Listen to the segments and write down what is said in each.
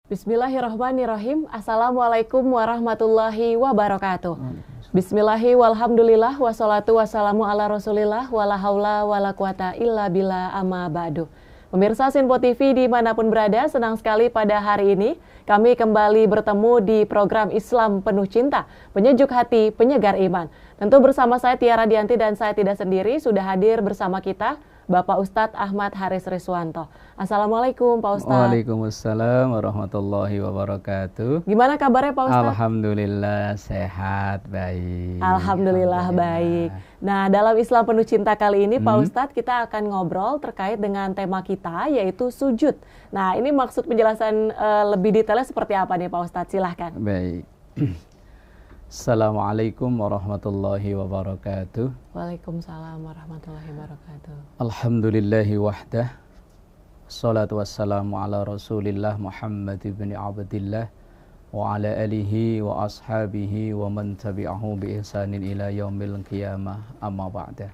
Bismillahirrahmanirrahim. Assalamualaikum warahmatullahi wabarakatuh. Bismillahi walhamdulillah wassalatu wassalamu ala rasulillah wala haula wala quwata illa billah amma ba'du. Pemirsa Sinpo TV dimanapun berada, senang sekali pada hari ini kami kembali bertemu di program Islam Penuh Cinta, penyejuk hati, penyegar iman. Tentu bersama saya Tiara Dianti dan saya tidak sendiri, sudah hadir bersama kita Bapak Ustadz Ahmad Haris Riswanto. Assalamualaikum Pak Ustadz. Waalaikumsalam warahmatullahi wabarakatuh. Gimana kabarnya Pak Ustadz? Alhamdulillah sehat, baik. Alhamdulillah baik. Nah, dalam Islam Penuh Cinta kali ini Pak Ustadz kita akan ngobrol terkait dengan tema kita yaitu sujud. Nah, ini maksud penjelasan lebih detailnya seperti apa nih Pak Ustadz? Silahkan. Baik. Assalamualaikum warahmatullahi wabarakatuh. Waalaikumsalam warahmatullahi wabarakatuh. Alhamdulillahi wahdah. Salatu wassalamu ala rasulillah Muhammad ibn Abdillah wa ala alihi wa ashabihi wa man tabi'ahu bi ihsanin ila yaumil qiyamah amma ba'da.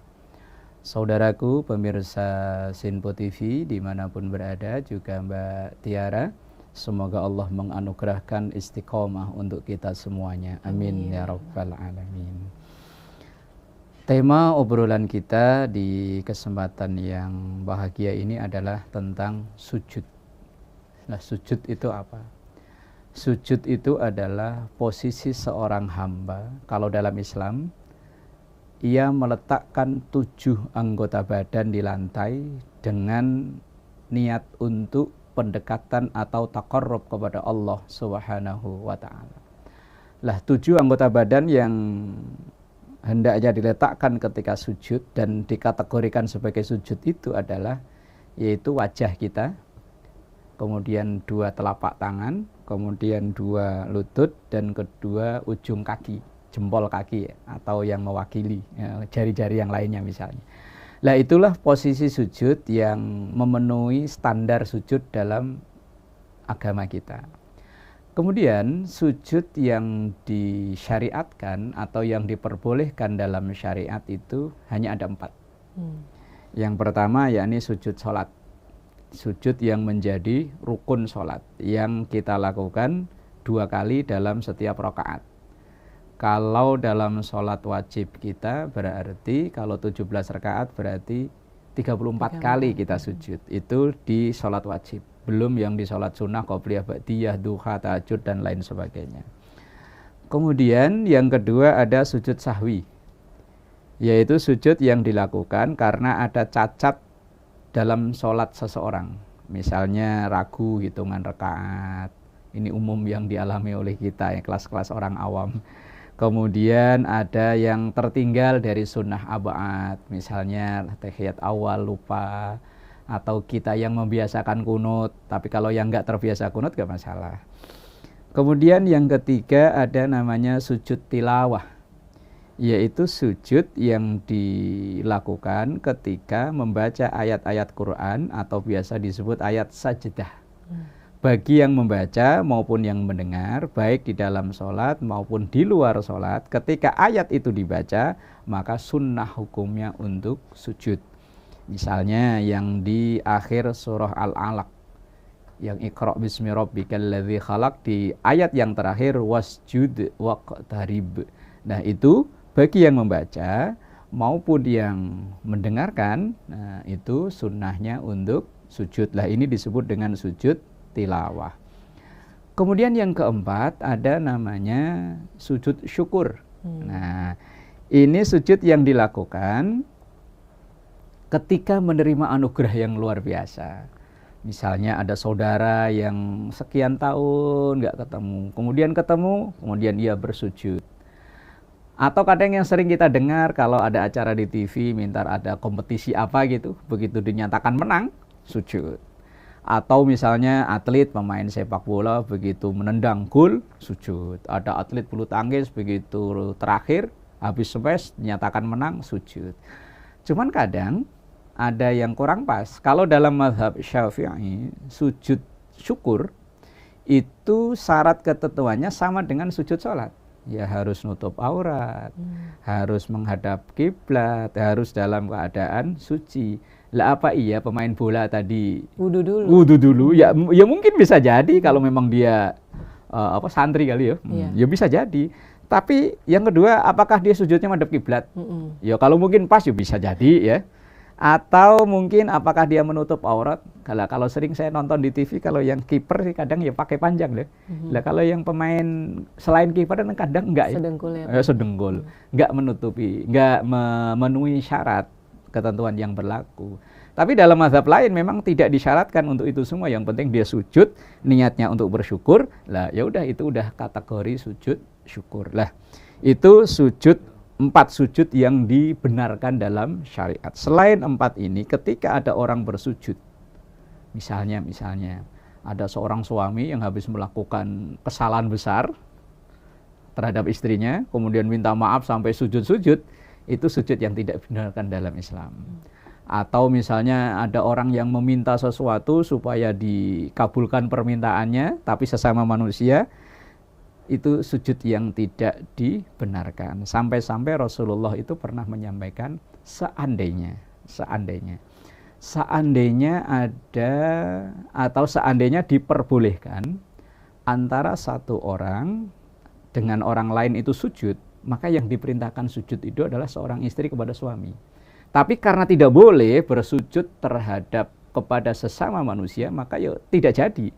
Saudaraku pemirsa Sinpo TV dimanapun berada, juga Mbak Tiara, semoga Allah menganugerahkan istiqomah untuk kita semuanya. Amin ya rabbal alamin. Tema obrolan kita di kesempatan yang bahagia ini adalah tentang sujud. Nah, sujud itu apa? Sujud itu adalah posisi seorang hamba. Kalau dalam Islam, ia meletakkan 7 anggota badan di lantai dengan niat untuk pendekatan atau taqarrub kepada Allah Subhanahu wa ta'ala. Lah 7 anggota badan yang hendaknya diletakkan ketika sujud dan dikategorikan sebagai sujud itu adalah yaitu wajah kita, kemudian 2 telapak tangan, kemudian 2 lutut, dan kedua ujung kaki, jempol kaki atau yang mewakili jari-jari yang lainnya misalnya. Nah, itulah posisi sujud yang memenuhi standar sujud dalam agama kita. Kemudian sujud yang disyariatkan atau yang diperbolehkan dalam syariat itu hanya ada 4. Yang pertama yakni sujud sholat. Sujud yang menjadi rukun sholat yang kita lakukan 2 kali dalam setiap rakaat. Kalau dalam sholat wajib kita berarti kalau 17 rakaat berarti 34 kali kita sujud. Itu di sholat wajib. Belum yang di sholat sunnah, qobliyah, ba'diyah, duha, tahajud, dan lain sebagainya. Kemudian yang kedua ada sujud sahwi. Yaitu sujud yang dilakukan karena ada cacat dalam sholat seseorang. Misalnya ragu hitungan rakaat. Ini umum yang dialami oleh kita, ya, kelas-kelas orang awam. Kemudian ada yang tertinggal dari sunnah abad, misalnya tahiyat awal lupa, atau kita yang membiasakan kunut, tapi kalau yang nggak terbiasa kunut nggak masalah. Kemudian yang ketiga ada namanya sujud tilawah, yaitu sujud yang dilakukan ketika membaca ayat-ayat Quran atau biasa disebut ayat sajdah. Bagi yang membaca maupun yang mendengar, baik di dalam sholat maupun di luar sholat, ketika ayat itu dibaca, maka sunnah hukumnya untuk sujud. Misalnya yang di akhir surah Al-Alaq, yang Iqra' bismi rabbikal ladzi khalaq, di ayat yang terakhir wasjud waqtarib. Nah, itu bagi yang membaca maupun yang mendengarkan, nah, itu sunnahnya untuk sujud. Lah, ini disebut dengan sujud tilawah. Kemudian yang keempat ada namanya sujud syukur. Nah, ini sujud yang dilakukan ketika menerima anugerah yang luar biasa. Misalnya ada saudara yang sekian tahun nggak ketemu, kemudian ia bersujud. Atau kadang yang sering kita dengar kalau ada acara di TV, minta ada kompetisi apa gitu, begitu dinyatakan menang, sujud. Atau misalnya atlet pemain sepak bola begitu menendang gol, sujud. Ada atlet bulu tangkis begitu terakhir habis smash dinyatakan menang, sujud. Cuman kadang ada yang kurang pas. Kalau dalam mazhab Syafi'i, sujud syukur itu syarat ketentuannya sama dengan sujud sholat. Ya harus nutup aurat, harus menghadap kiblat, harus dalam keadaan suci. Lah apa iya pemain bola tadi Wudhu dulu. wudhu dulu? Ya mungkin bisa jadi kalau memang dia santri kali ya. Iya. Ya bisa jadi. Tapi yang kedua, apakah dia sujudnya madhep kiblat? Ya kalau mungkin pas ya bisa jadi ya. Atau mungkin apakah dia menutup aurat? Kalau sering saya nonton di TV, kalau yang kiper sih kadang ya pakai panjang deh. Lah kalau yang pemain selain kiper kan kadang enggak ya. Sedengkul ya. Sedengkul. Enggak menutupi, enggak memenuhi syarat ketentuan yang berlaku. Tapi dalam mazhab lain memang tidak disyaratkan untuk itu semua. Yang penting dia sujud, niatnya untuk bersyukur. Lah ya udah, itu udah kategori sujud syukur. Lah itu sujud, 4 sujud yang dibenarkan dalam syariat. Selain 4 ini, ketika ada orang bersujud, misalnya ada seorang suami yang habis melakukan kesalahan besar terhadap istrinya, kemudian minta maaf sampai sujud-sujud, itu sujud yang tidak dibenarkan dalam Islam. Atau misalnya ada orang yang meminta sesuatu supaya dikabulkan permintaannya, tapi sesama manusia, itu sujud yang tidak dibenarkan. Sampai-sampai Rasulullah itu pernah menyampaikan seandainya ada atau seandainya diperbolehkan antara satu orang dengan orang lain itu sujud, maka yang diperintahkan sujud itu adalah seorang istri kepada suami. Tapi karena tidak boleh bersujud terhadap kepada sesama manusia, maka ya tidak jadi.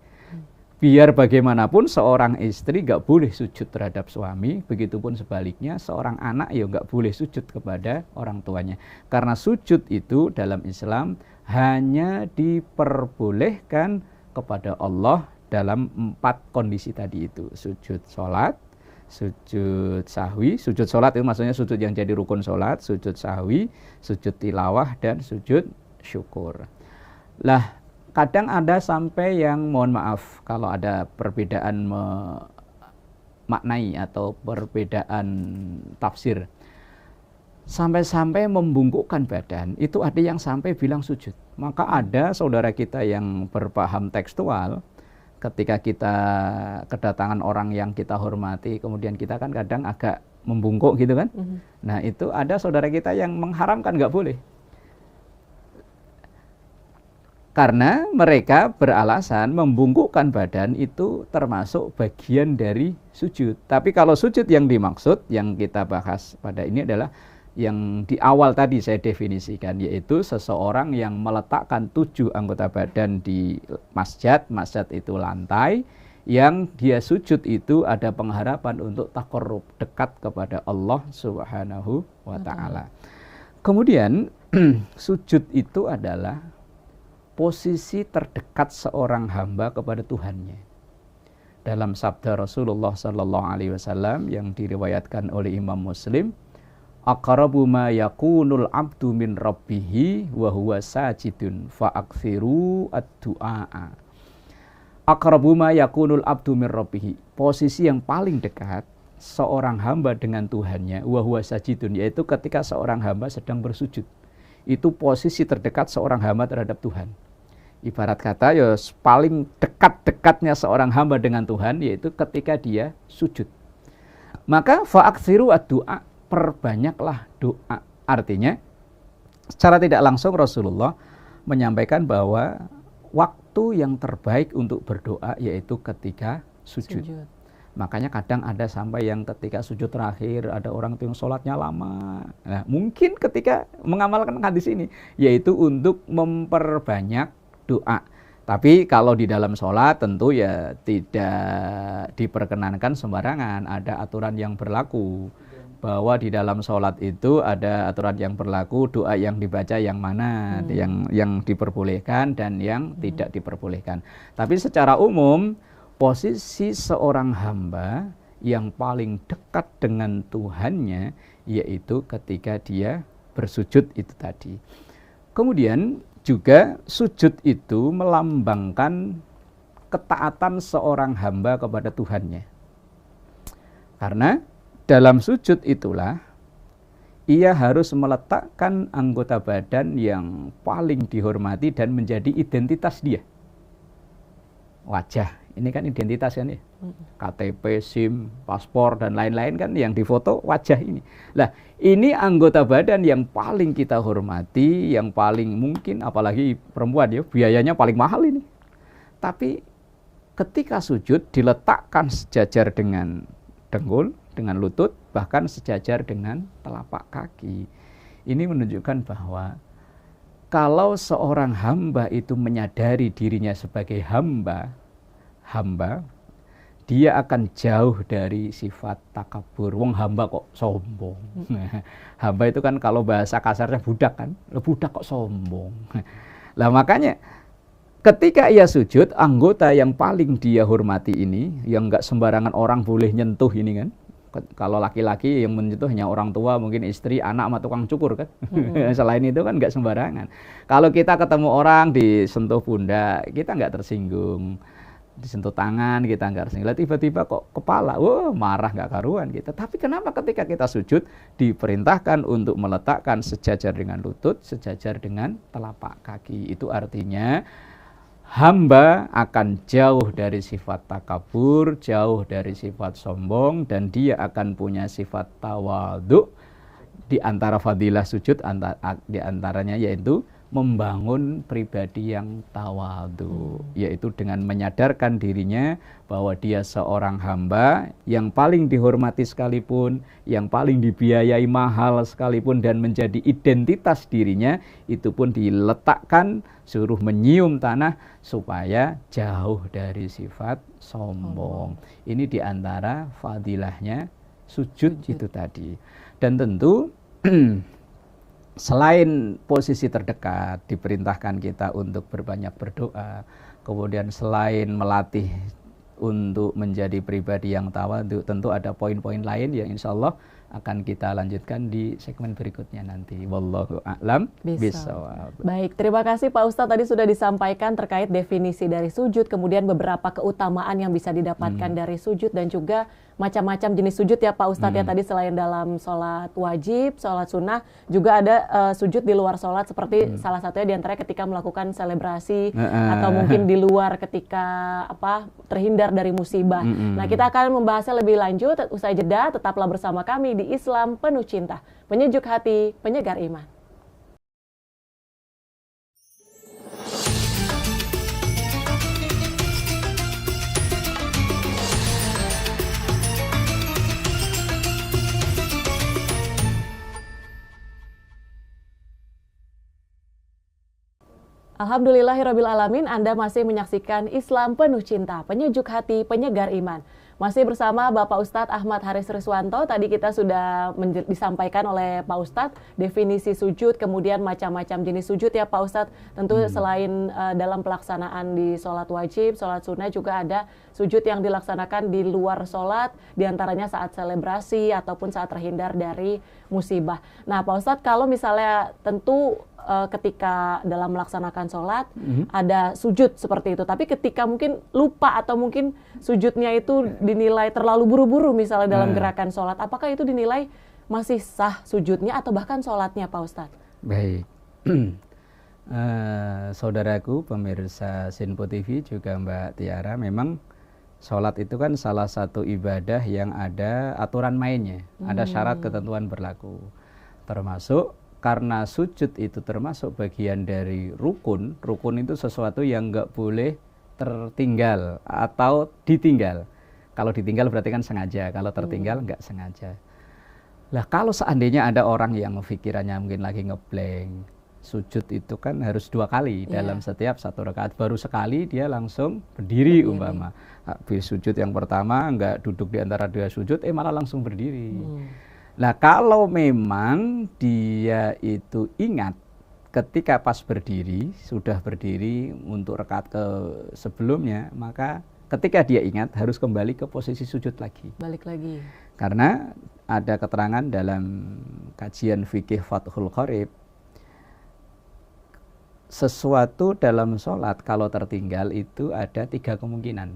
Biar bagaimanapun seorang istri nggak boleh sujud terhadap suami, begitupun sebaliknya seorang anak ya nggak boleh sujud kepada orang tuanya. Karena sujud itu dalam Islam hanya diperbolehkan kepada Allah dalam 4 kondisi tadi itu. Sujud sholat, sujud sahwi, sujud sholat itu maksudnya sujud yang jadi rukun sholat, sujud sahwi, sujud tilawah, dan sujud syukur. Lah, kadang ada sampai yang, mohon maaf kalau ada perbedaan maknai atau perbedaan tafsir, sampai-sampai membungkukkan badan, itu ada yang sampai bilang sujud. Maka ada saudara kita yang berpaham tekstual, ketika kita kedatangan orang yang kita hormati, kemudian kita kan kadang agak membungkuk gitu kan. Nah itu ada saudara kita yang mengharamkan, nggak boleh. Karena mereka beralasan membungkukkan badan itu termasuk bagian dari sujud. Tapi kalau sujud yang dimaksud, yang kita bahas pada ini adalah yang di awal tadi saya definisikan, yaitu seseorang yang meletakkan 7 anggota badan di masjid itu lantai, yang dia sujud itu ada pengharapan untuk taqarrub, dekat kepada Allah Subhanahu wa Ta'ala. Kemudian sujud itu adalah posisi terdekat seorang hamba kepada Tuhannya. Dalam sabda Rasulullah SAW yang diriwayatkan oleh Imam Muslim, aqrabu ma yakunul abdu min rabbihi wa huwa sajidun fa'akthiru ad-du'a. Aqrabu ma yakunul abdu min rabbihi, posisi yang paling dekat seorang hamba dengan Tuhannya, wa huwa sajidun, yaitu ketika seorang hamba sedang bersujud. Itu posisi terdekat seorang hamba terhadap Tuhan. Ibarat kata ya paling dekat-dekatnya seorang hamba dengan Tuhan yaitu ketika dia sujud. Maka fa'akthiru ad-du'a, perbanyaklah doa. Artinya secara tidak langsung Rasulullah menyampaikan bahwa waktu yang terbaik untuk berdoa yaitu ketika sujud. Makanya kadang ada sampai yang ketika sujud terakhir ada orang yang sholatnya lama. Nah, mungkin ketika mengamalkan hadis ini yaitu untuk memperbanyak doa. Tapi kalau di dalam sholat tentu ya tidak diperkenankan sembarangan. Ada aturan yang berlaku. Bahwa di dalam sholat itu ada aturan yang berlaku, doa yang dibaca yang mana, yang diperbolehkan dan yang tidak diperbolehkan. Tapi secara umum, posisi seorang hamba yang paling dekat dengan Tuhannya yaitu ketika dia bersujud itu tadi. Kemudian juga sujud itu melambangkan ketaatan seorang hamba kepada Tuhannya. Karena dalam sujud itulah ia harus meletakkan anggota badan yang paling dihormati dan menjadi identitas dia. Wajah Ini kan identitas kan ya. KTP, SIM, paspor dan lain-lain kan yang difoto wajah ini. Lah, ini anggota badan yang paling kita hormati, yang paling mungkin apalagi perempuan ya, biayanya paling mahal ini. Tapi ketika sujud diletakkan sejajar dengan dengkul, dengan lutut, bahkan sejajar dengan telapak kaki. Ini menunjukkan bahwa kalau seorang hamba itu menyadari dirinya sebagai hamba, dia akan jauh dari sifat takabur. Wong hamba kok sombong. Hamba itu kan kalau bahasa kasarnya budak kan, budak kok sombong. Lah makanya ketika ia sujud, anggota yang paling dia hormati ini, yang nggak sembarangan orang boleh nyentuh ini kan. Kalau laki-laki yang menyentuh hanya orang tua, mungkin istri, anak, sama tukang cukur kan. Selain itu kan nggak sembarangan. Kalau kita ketemu orang disentuh pundak, kita nggak tersinggung. Disentuh tangan kita nggak tersinggung. Tiba-tiba kok kepala, wah marah nggak karuan kita. Tapi kenapa ketika kita sujud diperintahkan untuk meletakkan sejajar dengan lutut, sejajar dengan telapak kaki. Itu artinya hamba akan jauh dari sifat takabur, jauh dari sifat sombong, dan dia akan punya sifat tawadhu. Di antara fadilah sujud, di antaranya yaitu membangun pribadi yang tawadhu, yaitu dengan menyadarkan dirinya bahwa dia seorang hamba yang paling dihormati sekalipun, yang paling dibiayai mahal sekalipun, dan menjadi identitas dirinya, itu pun diletakkan suruh menyium tanah supaya jauh dari sifat sombong. Ini diantara fadilahnya sujud itu tadi. Dan tentu selain posisi terdekat, diperintahkan kita untuk berbanyak berdoa. Kemudian selain melatih untuk menjadi pribadi yang tawadhu, tentu ada poin-poin lain yang insya Allah akan kita lanjutkan di segmen berikutnya nanti. Wallahu a'lam bishawab. Baik, terima kasih Pak Ustadz, tadi sudah disampaikan terkait definisi dari sujud, kemudian beberapa keutamaan yang bisa didapatkan dari sujud, dan juga macam-macam jenis sujud ya Pak Ustadz ya. Tadi selain dalam sholat wajib, sholat sunnah, juga ada sujud di luar sholat, seperti salah satunya diantaranya ketika melakukan selebrasi atau mungkin di luar ketika terhindar dari musibah. Nah, kita akan membahasnya lebih lanjut usai jeda. Tetaplah bersama kami di Islam Penuh Cinta, penyejuk hati, penyegar iman. Alhamdulillahirrabbilalamin, Anda masih menyaksikan Islam Penuh Cinta, penyejuk hati, penyegar iman. Masih bersama Bapak Ustadz Ahmad Haris Riswanto. Tadi kita sudah disampaikan oleh Pak Ustadz definisi sujud, kemudian macam-macam jenis sujud ya Pak Ustadz. Tentu selain dalam pelaksanaan di sholat wajib, sholat sunnah, juga ada sujud yang dilaksanakan di luar sholat, diantaranya saat selebrasi ataupun saat terhindar dari musibah. Nah Pak Ustadz, kalau misalnya tentu ketika dalam melaksanakan sholat ada sujud seperti itu, tapi ketika mungkin lupa atau mungkin sujudnya itu dinilai terlalu buru-buru misalnya dalam gerakan sholat, apakah itu dinilai masih sah sujudnya atau bahkan sholatnya Pak Ustadz? Baik, saudaraku pemirsa Sinpo TV, juga Mbak Tiara, memang sholat itu kan salah satu ibadah yang ada aturan mainnya, ada syarat ketentuan berlaku, termasuk karena sujud itu termasuk bagian dari rukun. Rukun itu sesuatu yang nggak boleh tertinggal atau ditinggal. Kalau ditinggal berarti kan sengaja, kalau tertinggal nggak sengaja. Lah kalau seandainya ada orang yang pikirannya mungkin lagi ngeblank, sujud itu kan harus 2 kali dalam setiap 1 rakaat. Baru sekali dia langsung berdiri umpama. Habis sujud yang pertama nggak duduk di antara 2 sujud, malah langsung berdiri. Nah kalau memang dia itu ingat ketika pas berdiri, sudah berdiri untuk rakaat ke sebelumnya, maka ketika dia ingat harus kembali ke posisi sujud lagi. Balik lagi. Karena ada keterangan dalam kajian fikih Fathul Qorib, sesuatu dalam sholat kalau tertinggal itu ada 3 kemungkinan.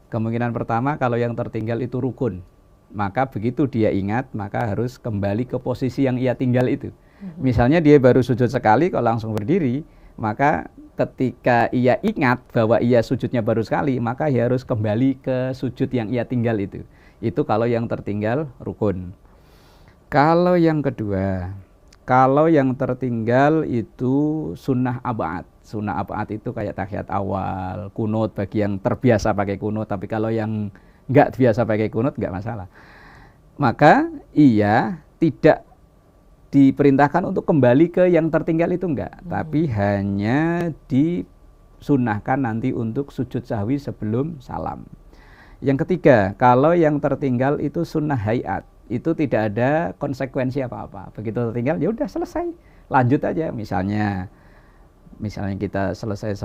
Kemungkinan pertama, kalau yang tertinggal itu rukun, maka begitu dia ingat, maka harus kembali ke posisi yang ia tinggal itu. Misalnya dia baru sujud sekali kok langsung berdiri, maka ketika ia ingat bahwa ia sujudnya baru sekali, maka ia harus kembali ke sujud yang ia tinggal itu. Itu kalau yang tertinggal rukun. Kalau yang kedua, kalau yang tertinggal itu sunnah abad. Sunnah abad itu kayak tahiyat awal, kunut bagi yang terbiasa pakai kunut. Tapi kalau yang nggak biasa pakai kunut nggak masalah. Maka ia tidak diperintahkan untuk kembali ke yang tertinggal itu enggak. Tapi hanya disunnahkan nanti untuk sujud sahwi sebelum salam. Yang ketiga, kalau yang tertinggal itu sunnah hayat. Itu tidak ada konsekuensi apa-apa. Begitu tertinggal, ya udah selesai, lanjut aja. Misalnya kita selesai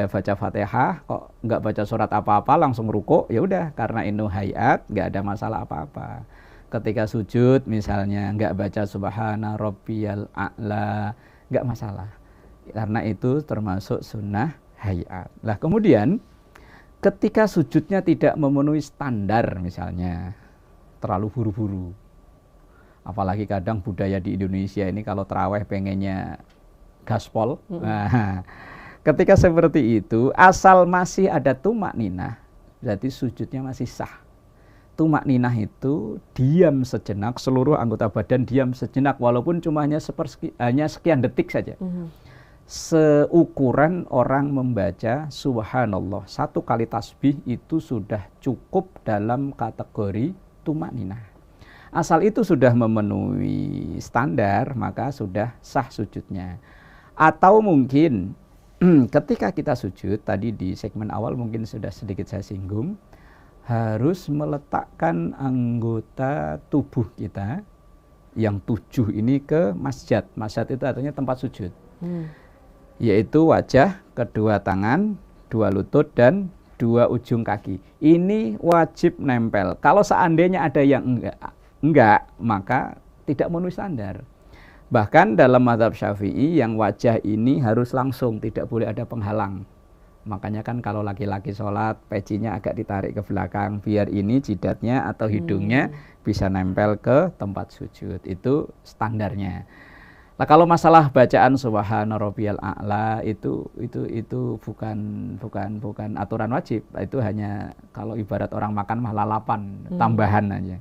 baca Fatihah, kok nggak baca surat apa-apa, langsung ruku, ya udah, karena ini hayat, nggak ada masalah apa-apa. Ketika sujud, misalnya nggak baca subhana rabbiyal a'la, nggak masalah, karena itu termasuk sunnah hayat. Lah kemudian, ketika sujudnya tidak memenuhi standar, misalnya terlalu buru-buru. Apalagi kadang budaya di Indonesia ini kalau tarawih pengennya gaspol. Nah, ketika seperti itu, asal masih ada tumak ninah, berarti sujudnya masih sah. Tumak ninah itu diam sejenak, seluruh anggota badan diam sejenak, walaupun cuma hanya sekian detik saja. Seukuran orang membaca subhanallah, 1 kali tasbih itu sudah cukup dalam kategori tumak ninah. Asal itu sudah memenuhi standar, maka sudah sah sujudnya. Atau mungkin ketika kita sujud, tadi di segmen awal mungkin sudah sedikit saya singgung, harus meletakkan anggota tubuh kita yang 7 ini ke masjad. Masjad itu artinya tempat sujud. Yaitu wajah, kedua tangan, 2 lutut, dan 2 ujung kaki. Ini wajib nempel. Kalau seandainya ada yang enggak, maka tidak memenuhi standar. Bahkan dalam mazhab Syafi'i yang wajah ini harus langsung, tidak boleh ada penghalang. Makanya kan kalau laki-laki sholat, pecinya agak ditarik ke belakang, biar ini jidatnya atau hidungnya bisa nempel ke tempat sujud. Itu standarnya. Nah, kalau masalah bacaan subhana rabbiyal a'la itu bukan aturan wajib. Itu hanya kalau ibarat orang makan mah lalapan, tambahan aja.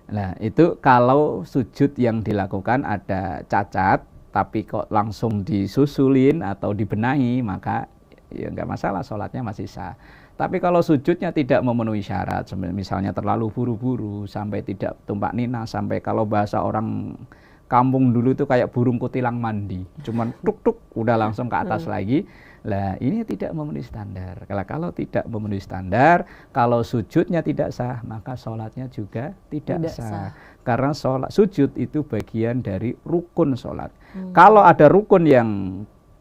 Nah, itu kalau sujud yang dilakukan ada cacat, tapi kok langsung disusulin atau dibenahi, maka ya nggak masalah, sholatnya masih sah. Tapi kalau sujudnya tidak memenuhi syarat, misalnya terlalu buru-buru, sampai tidak tumpak ninah, sampai kalau bahasa orang kampung dulu itu kayak burung kutilang mandi, cuman tuk-tuk udah langsung ke atas lagi. Lah ini tidak memenuhi standar. Kalau tidak memenuhi standar, kalau sujudnya tidak sah, maka sholatnya juga tidak sah. Karena sujud itu bagian dari rukun sholat. Kalau ada rukun yang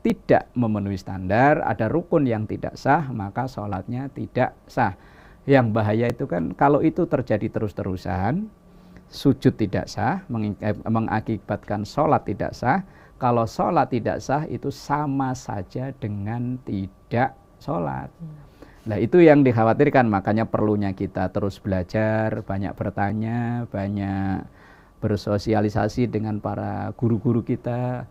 tidak memenuhi standar, ada rukun yang tidak sah, maka sholatnya tidak sah. Yang bahaya itu kan kalau itu terjadi terus-terusan, sujud tidak sah, mengakibatkan sholat tidak sah. Kalau sholat tidak sah itu sama saja dengan tidak sholat. Nah itu yang dikhawatirkan, makanya perlunya kita terus belajar, banyak bertanya, banyak bersosialisasi dengan para guru-guru kita,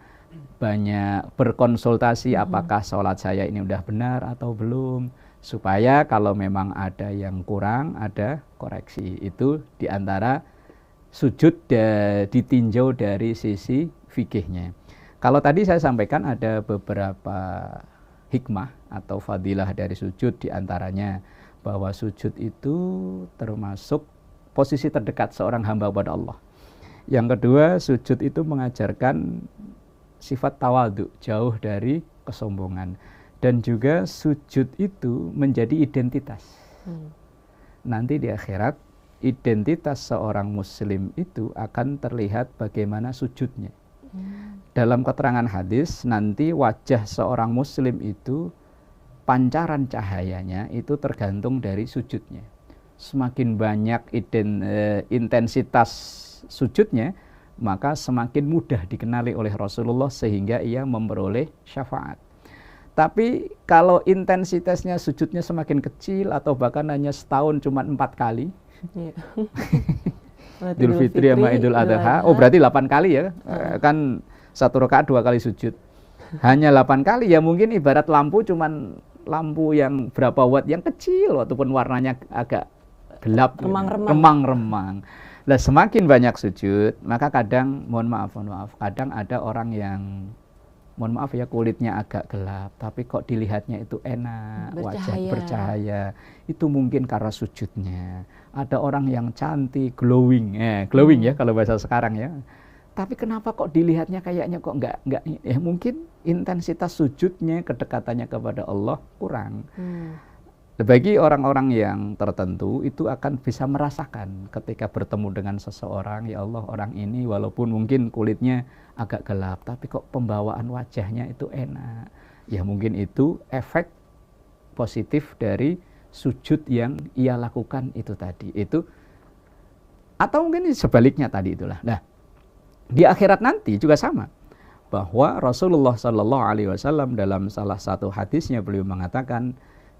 banyak berkonsultasi apakah sholat saya ini udah benar atau belum, supaya kalau memang ada yang kurang, ada koreksi. Itu diantara sujud ditinjau dari sisi fikihnya. Kalau tadi saya sampaikan ada beberapa hikmah atau fadilah dari sujud, diantaranya bahwa sujud itu termasuk posisi terdekat seorang hamba kepada Allah. Yang kedua, sujud itu mengajarkan sifat tawadhu, jauh dari kesombongan. Dan juga sujud itu menjadi identitas. Nanti di akhirat, identitas seorang muslim itu akan terlihat bagaimana sujudnya. Dalam keterangan hadis, nanti wajah seorang muslim itu pancaran cahayanya itu tergantung dari sujudnya. Semakin banyak intensitas sujudnya, maka semakin mudah dikenali oleh Rasulullah sehingga ia memperoleh syafaat. Tapi kalau intensitasnya sujudnya semakin kecil atau bahkan hanya setahun cuma 4 kali, Idul Fitri sama Idul Adha, oh berarti 8 kali ya, kan 1 rakaat 2 kali sujud. Hanya 8 kali ya mungkin ibarat lampu cuman lampu yang berapa watt yang kecil walaupun warnanya agak gelap, remang-remang. Nah, semakin banyak sujud, maka kadang mohon maaf, kadang ada orang yang mohon maaf ya kulitnya agak gelap, tapi kok dilihatnya itu enak, wajah bercahaya. Itu mungkin karena sujudnya. Ada orang yang cantik, glowing ya kalau bahasa sekarang ya. Tapi kenapa kok dilihatnya kayaknya kok enggak ya mungkin intensitas sujudnya, kedekatannya kepada Allah kurang. Bagi orang-orang yang tertentu itu akan bisa merasakan ketika bertemu dengan seseorang, ya Allah orang ini walaupun mungkin kulitnya agak gelap, tapi kok pembawaan wajahnya itu enak. Ya mungkin itu efek positif dari sujud yang ia lakukan itu tadi. Itu atau mungkin sebaliknya tadi itulah. Nah, di akhirat nanti juga sama. Bahwa Rasulullah SAW dalam salah satu hadisnya beliau mengatakan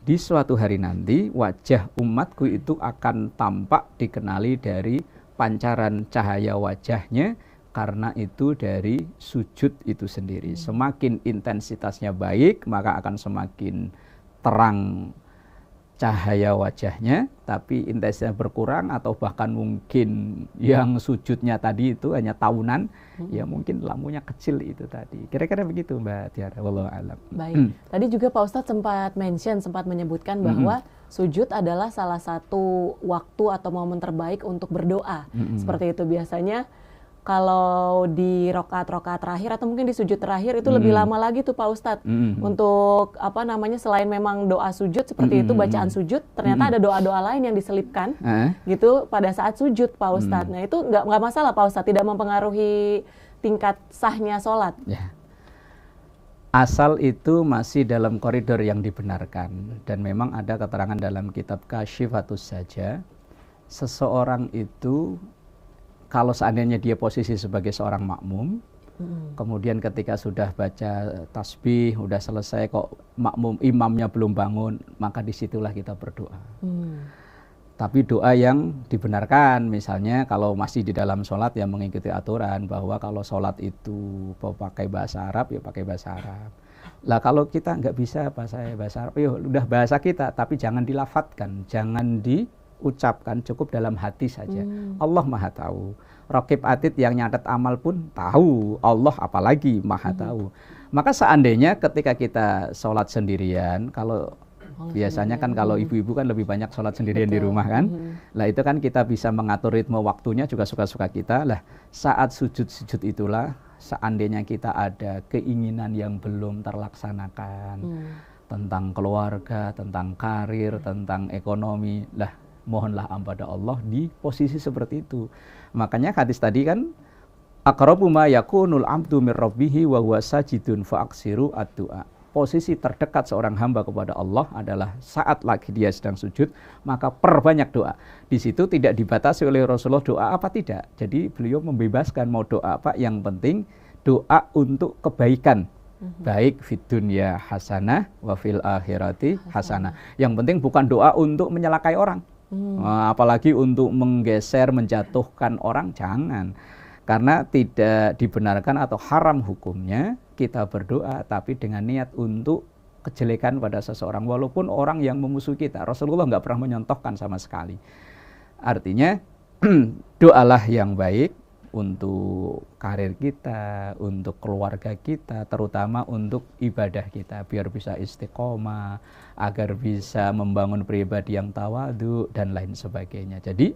di suatu hari nanti wajah umatku itu akan tampak dikenali dari pancaran cahaya wajahnya karena itu dari sujud itu sendiri. Semakin intensitasnya baik maka akan semakin terang cahaya wajahnya, tapi intensitasnya berkurang atau bahkan mungkin yang sujudnya tadi itu hanya tahunan, ya mungkin lampunya kecil itu tadi. Kira-kira begitu Mbak Tiara, wallahu a'lam. Baik, tadi juga Pak Ustadz sempat menyebutkan bahwa sujud adalah salah satu waktu atau momen terbaik untuk berdoa. Seperti itu biasanya. Kalau di rokaat-rokaat terakhir atau mungkin di sujud terakhir itu lebih lama lagi tuh Pak Ustadz untuk selain memang doa sujud seperti itu bacaan sujud, ternyata ada doa-doa lain yang diselipkan gitu pada saat sujud Pak Ustadz. Nah itu nggak masalah Pak Ustadz, tidak mempengaruhi tingkat sahnya sholat. Ya. Asal itu masih dalam koridor yang dibenarkan dan memang ada keterangan dalam kitab Kasyifatus Saja, seseorang itu kalau seandainya dia posisi sebagai seorang makmum, kemudian ketika sudah baca tasbih, sudah selesai kok makmum imamnya belum bangun, maka disitulah kita berdoa. Tapi doa yang dibenarkan, misalnya kalau masih di dalam sholat yang mengikuti aturan bahwa kalau sholat itu pakai bahasa Arab, ya pakai bahasa Arab. Lah kalau kita nggak bisa bahasa Arab, ya udah bahasa kita, tapi jangan dilafatkan, jangan diucapkan, cukup dalam hati saja. Allah Maha tahu. Raqib Atid yang nyatet amal pun tahu. Allah apalagi Maha tahu. Maka seandainya ketika kita sholat sendirian, kalau biasanya kan kalau ibu-ibu kan lebih banyak sholat sendirian di rumah kan. Lah itu kan kita bisa mengatur ritme waktunya juga suka-suka kita. Lah saat sujud-sujud itulah seandainya kita ada keinginan yang belum terlaksanakan tentang keluarga, tentang karir, tentang ekonomi, lah mohonlah pada Allah di posisi seperti itu. Makanya hadis tadi kan aqrabu ma yakunul abdu mir rabbihi wa huwa sajidun fa aksiru ad-du'a. Posisi terdekat seorang hamba kepada Allah adalah saat lagi dia sedang sujud, maka perbanyak doa. Di situ tidak dibatasi oleh Rasulullah doa apa tidak. Jadi beliau membebaskan mau doa apa, yang penting doa untuk kebaikan. Baik fid dunya hasanah wa fil akhirati hasanah. Yang penting bukan doa untuk menyelakai orang. Apalagi untuk menggeser, menjatuhkan orang, jangan. Karena tidak dibenarkan atau haram hukumnya kita berdoa tapi dengan niat untuk kejelekan pada seseorang walaupun orang yang memusuhi kita. Rasulullah nggak pernah menyontohkan sama sekali. Artinya doalah yang baik untuk karir kita, untuk keluarga kita, terutama untuk ibadah kita, biar bisa istiqomah, agar bisa membangun pribadi yang tawadu, dan lain sebagainya. Jadi,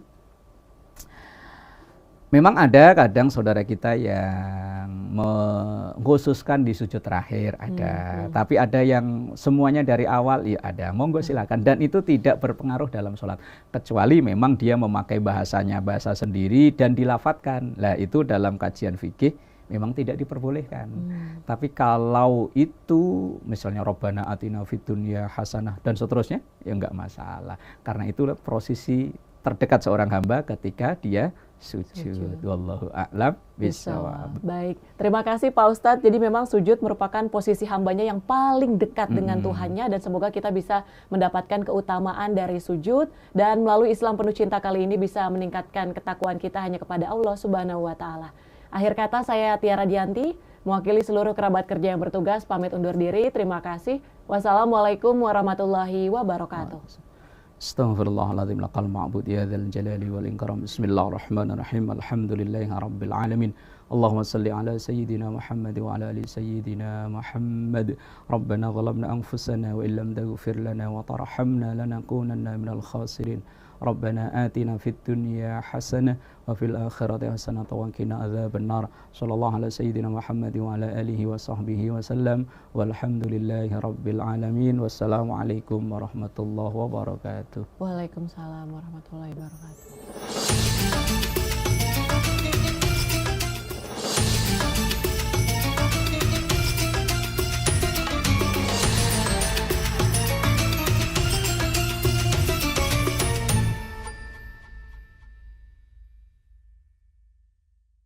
memang ada kadang saudara kita yang mengkhususkan di sujud terakhir, ada. Tapi ada yang semuanya dari awal, ya ada. Monggo silakan. Dan itu tidak berpengaruh dalam sholat. Kecuali memang dia memakai bahasanya, bahasa sendiri, dan dilafatkan. Lah itu dalam kajian fikih memang tidak diperbolehkan. Tapi kalau itu, misalnya Rabbana atina fid dunya hasanah, dan seterusnya, ya enggak masalah. Karena itu posisi terdekat seorang hamba ketika dia sujud. Wallahu a'lam bishawab. Baik, terima kasih Pak Ustadz. Jadi memang sujud merupakan posisi hambanya yang paling dekat dengan Tuhannya, dan semoga kita bisa mendapatkan keutamaan dari sujud, dan melalui Islam penuh cinta kali ini bisa meningkatkan ketakwaan kita hanya kepada Allah Subhanahu wa Ta'ala. Akhir kata, saya Tiara Dianti Mewakili seluruh kerabat kerja yang bertugas, pamit undur diri. Terima kasih. Wassalamualaikum warahmatullahi wabarakatuh. Astaghfirullahaladzim laqal ma'bud ya dzal jalali wal ikram. Bismillahirrahmanirrahim. Alhamdulillahi rabbil alamin. Allahumma salli ala sayyidina Muhammad wa ala ali sayyidina Muhammad. Rabbana zalamna anfusana wa illam taghfir lana wa tarhamna lanakunanna minal khasirin. Rabbana atina fid dunya hasanah wa fil akhirati hasanah wa qina adzaban nar. Sallallahu ala sayyidina Muhammad wa ala alihi wa sahbihi wa sallam. Walhamdulillahi rabbil alamin. Wassalamualaikum warahmatullahi wabarakatuh. Waalaikumsalam warahmatullahi wabarakatuh.